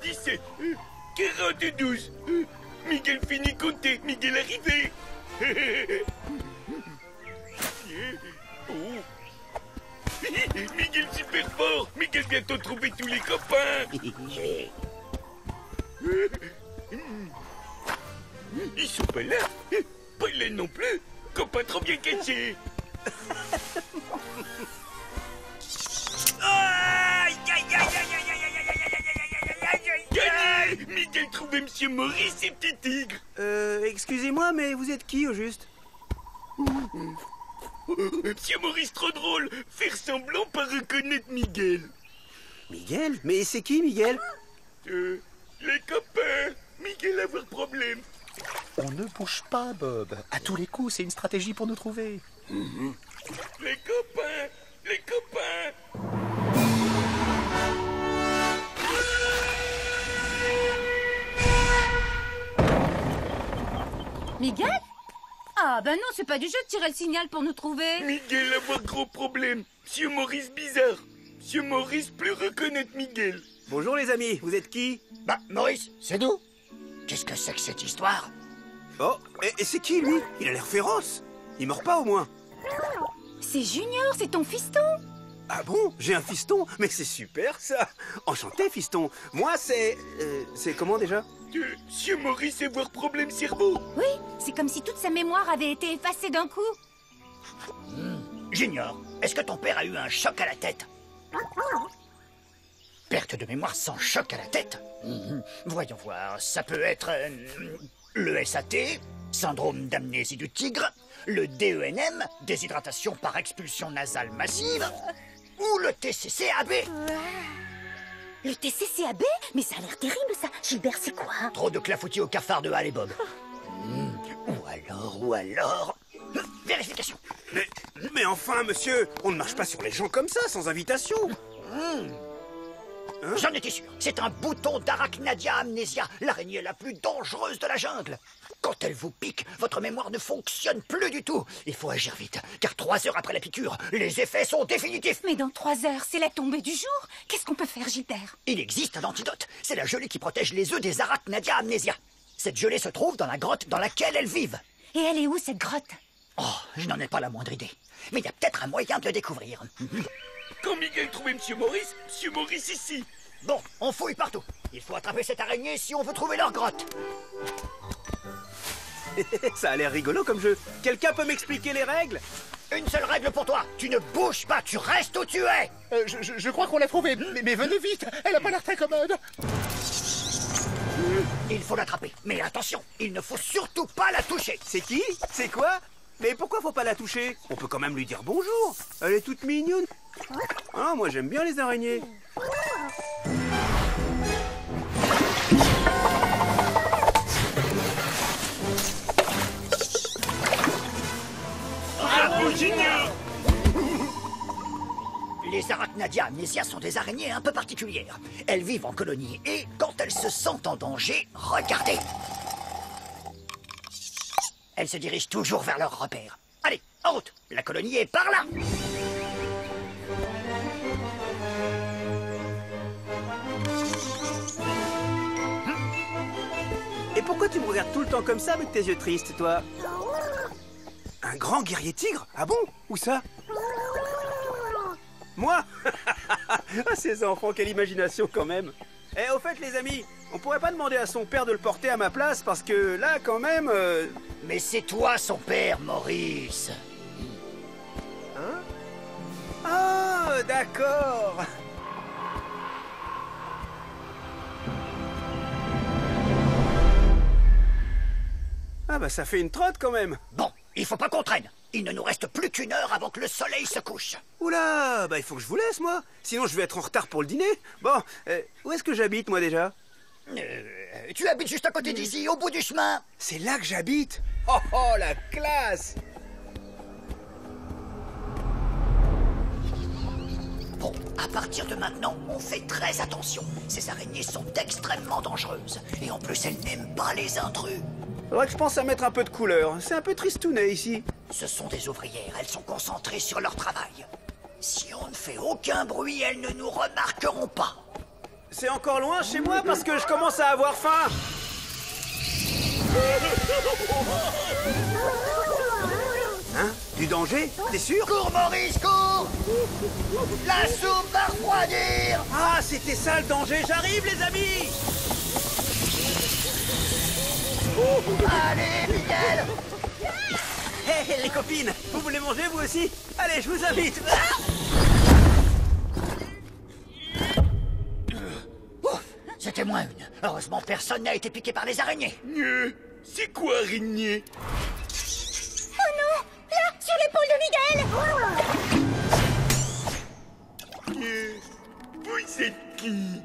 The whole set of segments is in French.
17, 42. Miguel finit compter, Miguel arrivé. Oh. Miguel super fort, Miguel bientôt trouver tous les copains. Ils sont pas là, pas là non plus. Copain trop bien caché. Gagné! Miguel trouvait Monsieur Maurice et Petit Tigre. Excusez-moi, mais vous êtes qui au juste? Monsieur Maurice trop drôle, faire semblant pas reconnaître Miguel. Miguel? Mais c'est qui, Miguel? Les copains, Miguel avoir problème. On ne bouge pas, Bob. À tous les coups, c'est une stratégie pour nous trouver. Les copains, les copains. Miguel? Ah, ben non, c'est pas du jeu de tirer le signal pour nous trouver. Miguel avoir gros problème. Monsieur Maurice bizarre. Monsieur Maurice plus reconnaître Miguel. Bonjour les amis, vous êtes qui? Bah, Maurice, c'est nous. Qu'est-ce que c'est que cette histoire? Oh, et c'est qui lui? Il a l'air féroce. Il mord pas au moins. C'est Junior, c'est ton fiston. Ah bon? J'ai un fiston? Mais c'est super ça. Enchanté fiston. Moi c'est comment déjà? Monsieur Maurice avoir problème cerveau. Oui, c'est comme si toute sa mémoire avait été effacée d'un coup. Junior, est-ce que ton père a eu un choc à la tête? Perte de mémoire sans choc à la tête? Voyons voir, ça peut être le SAT, syndrome d'amnésie du tigre, le DENM, déshydratation par expulsion nasale massive, ou le TCCAB. Le TCCAB? Mais ça a l'air terrible ça. Gilbert, c'est quoi? Trop de clafoutis au cafard de Hal et Bob. Ou alors... Vérification. Mais enfin, monsieur, on ne marche pas sur les gens comme ça, sans invitation. J'en étais sûr. C'est un bouton d'Arachnadia amnesia, l'araignée la plus dangereuse de la jungle. Quand elle vous pique, votre mémoire ne fonctionne plus du tout. Il faut agir vite, car 3 heures après la piqûre, les effets sont définitifs. Mais dans 3 heures, c'est la tombée du jour. Qu'est-ce qu'on peut faire, Gilbert? Il existe un antidote. C'est la gelée qui protège les œufs des Arachnadia amnesia. Cette gelée se trouve dans la grotte dans laquelle elles vivent. Et elle est où, cette grotte? Oh, je n'en ai pas la moindre idée. Mais il y a peut-être un moyen de le découvrir. Quand Miguel trouvait Monsieur Maurice ici. Bon, on fouille partout. Il faut attraper cette araignée si on veut trouver leur grotte. Ça a l'air rigolo comme jeu. Quelqu'un peut m'expliquer les règles? Une seule règle pour toi. Tu ne bouges pas, tu restes où tu es. Je crois qu'on l'a trouvée, mais venez vite. Elle a pas l'air très commode. Il faut l'attraper. Mais attention, il ne faut surtout pas la toucher. C'est qui? C'est quoi? Mais pourquoi faut pas la toucher? On peut quand même lui dire bonjour. Elle est toute mignonne. Ah, moi j'aime bien les araignées. Bravo, Junior. Les Arachnadia amnesia sont des araignées un peu particulières. Elles vivent en colonie et, quand elles se sentent en danger, regardez. Elles se dirigent toujours vers leur repère. Allez, en route. La colonie est par là. Et pourquoi tu me regardes tout le temps comme ça avec tes yeux tristes, toi? Un grand guerrier tigre? Ah bon? Où ça? Moi? Ah, ces enfants, quelle imagination quand même. Eh, au fait, les amis, on pourrait pas demander à son père de le porter à ma place parce que là, quand même... Mais c'est toi son père, Maurice. Hein? Ah, d'accord. Ah bah ça fait une trotte quand même. Bon, il faut pas qu'on traîne. Il ne nous reste plus qu'1 heure avant que le soleil se couche. Oula, bah il faut que je vous laisse, moi. Sinon, je vais être en retard pour le dîner. Bon, où est-ce que j'habite, moi, déjà? Tu habites juste à côté d'ici, au bout du chemin. C'est là que j'habite. Oh, oh, la classe. Bon, à partir de maintenant, on fait très attention. Ces araignées sont extrêmement dangereuses. Et en plus, elles n'aiment pas les intrus. Faudrait que je pense à mettre un peu de couleur. C'est un peu tristounet, ici. Ce sont des ouvrières, elles sont concentrées sur leur travail. Si on ne fait aucun bruit, elles ne nous remarqueront pas. C'est encore loin chez moi parce que je commence à avoir faim. Hein? Du danger? T'es sûr? Cours, Maurice, cours! La soupe va refroidir! Ah, c'était ça le danger. J'arrive, les amis! Allez, Miguel! Hé, les copines, vous voulez manger vous aussi? Allez, je vous invite. Ouf, c'était moins une. Heureusement, personne n'a été piqué par les araignées. C'est quoi, araignée? Oh non! Là, sur l'épaule de Miguel! Vous êtes qui?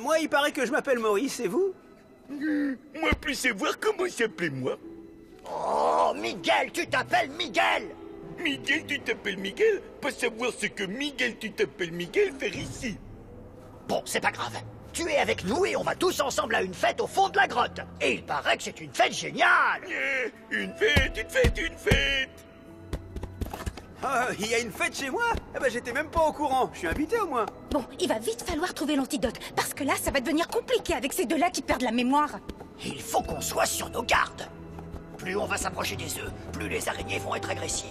Moi, il paraît que je m'appelle Maurice, et vous? Moi, plus savoir comment s'appelait moi. Oh, Miguel, tu t'appelles Miguel! Miguel, tu t'appelles Miguel? Pas savoir ce que Miguel, tu t'appelles Miguel, faire ici. Bon, c'est pas grave. Tu es avec nous et on va tous ensemble à une fête au fond de la grotte. Et il paraît que c'est une fête géniale! Une fête, une fête, une fête. Ah, il y a une fête chez moi? Eh ben, j'étais même pas au courant. Je suis invité au moins. Bon, il va vite falloir trouver l'antidote, parce que là, ça va devenir compliqué avec ces deux-là qui perdent la mémoire. Il faut qu'on soit sur nos gardes. Plus on va s'approcher des œufs, plus les araignées vont être agressives.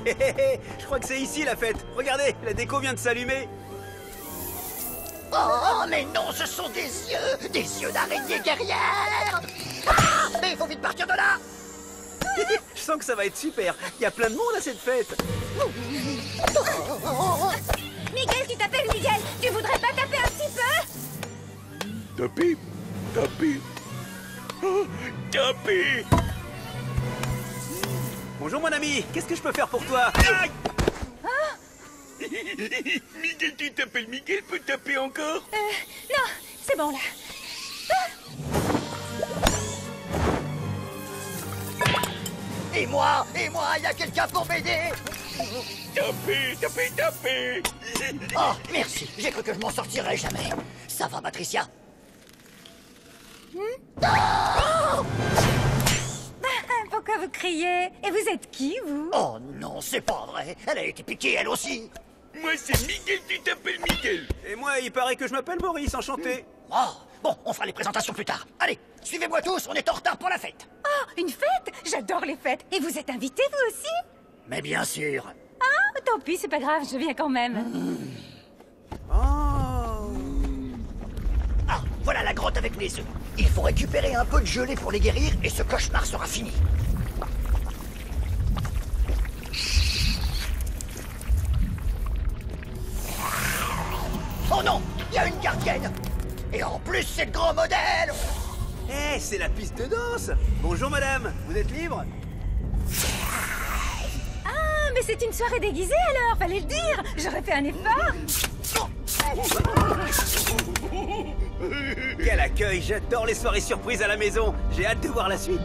Hé, hé, hé, je crois que c'est ici la fête. Regardez, la déco vient de s'allumer. Oh, mais non, ce sont des yeux d'araignées guerrières! Ah, mais il faut vite partir de là! Je sens que ça va être super. Il y a plein de monde à cette fête. Miguel, tu t'appelles Miguel! Tu voudrais pas taper un petit peu? Tapez, tapez. Oh, tapez. Bonjour mon ami, qu'est-ce que je peux faire pour toi? Aïe. Miguel, tu t'appelles Miguel, peut taper encore? Non, c'est bon là. Et moi, il y a quelqu'un pour m'aider! Tapez, tapez, tapez. Oh, merci, j'ai cru que je m'en sortirais jamais. Ça va, Patricia? Pourquoi vous criez? Et vous êtes qui, vous? Oh non, c'est pas vrai. Elle a été piquée, elle aussi. Moi, c'est Miguel, tu t'appelles Miguel. Et moi, il paraît que je m'appelle Maurice, enchanté. Oh, bon, on fera les présentations plus tard. Allez, suivez-moi tous, on est en retard pour la fête. Oh, une fête? J'adore les fêtes. Et vous êtes invité, vous aussi? Mais bien sûr. Ah, tant pis, c'est pas grave, je viens quand même. Oh. Ah, voilà la grotte avec les œufs. Il faut récupérer un peu de gelée pour les guérir et ce cauchemar sera fini. Oh non, il y a une gardienne. Et en plus, c'est le grand modèle. Eh, c'est la piste de danse. Bonjour madame, vous êtes libre? Ah, mais c'est une soirée déguisée alors, fallait le dire. J'aurais fait un effort. Quel accueil, j'adore les soirées surprises à la maison. J'ai hâte de voir la suite.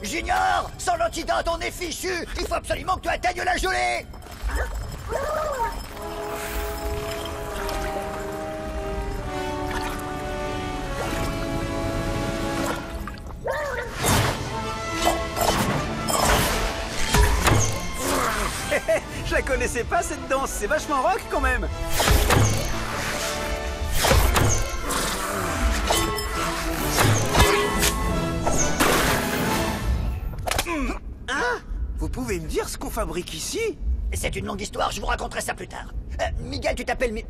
Junior, sans l'antidote, on est fichu. Il faut absolument que tu atteignes la gelée. Je la connaissais pas cette danse, c'est vachement rock quand même. Hein? Vous pouvez me dire ce qu'on fabrique ici? C'est une longue histoire, je vous raconterai ça plus tard. Miguel, tu t'appelles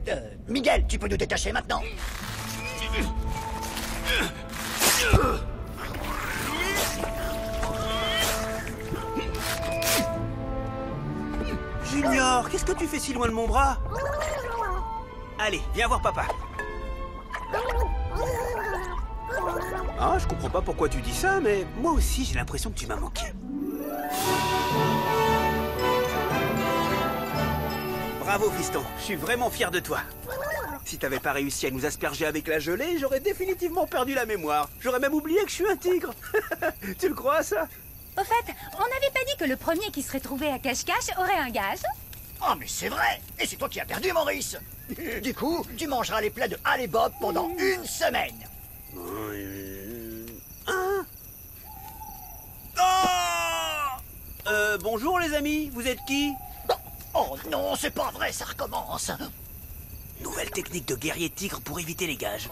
Miguel, tu peux nous détacher maintenant? Junior, qu'est-ce que tu fais si loin de mon bras? Allez, viens voir papa. Ah, je comprends pas pourquoi tu dis ça, mais moi aussi j'ai l'impression que tu m'as manqué. Bravo fiston, je suis vraiment fier de toi. Si t'avais pas réussi à nous asperger avec la gelée, j'aurais définitivement perdu la mémoire. J'aurais même oublié que je suis un tigre. Tu le crois, ça? Au fait, on n'avait pas dit que le premier qui serait trouvé à cache-cache aurait un gage? Oh, mais c'est vrai! Et c'est toi qui as perdu, Maurice! Du coup, tu mangeras les plats de Hal et Bob pendant une semaine! Hein? Bonjour les amis, vous êtes qui? Oh non, c'est pas vrai, ça recommence! Nouvelle technique de guerrier tigre pour éviter les gages.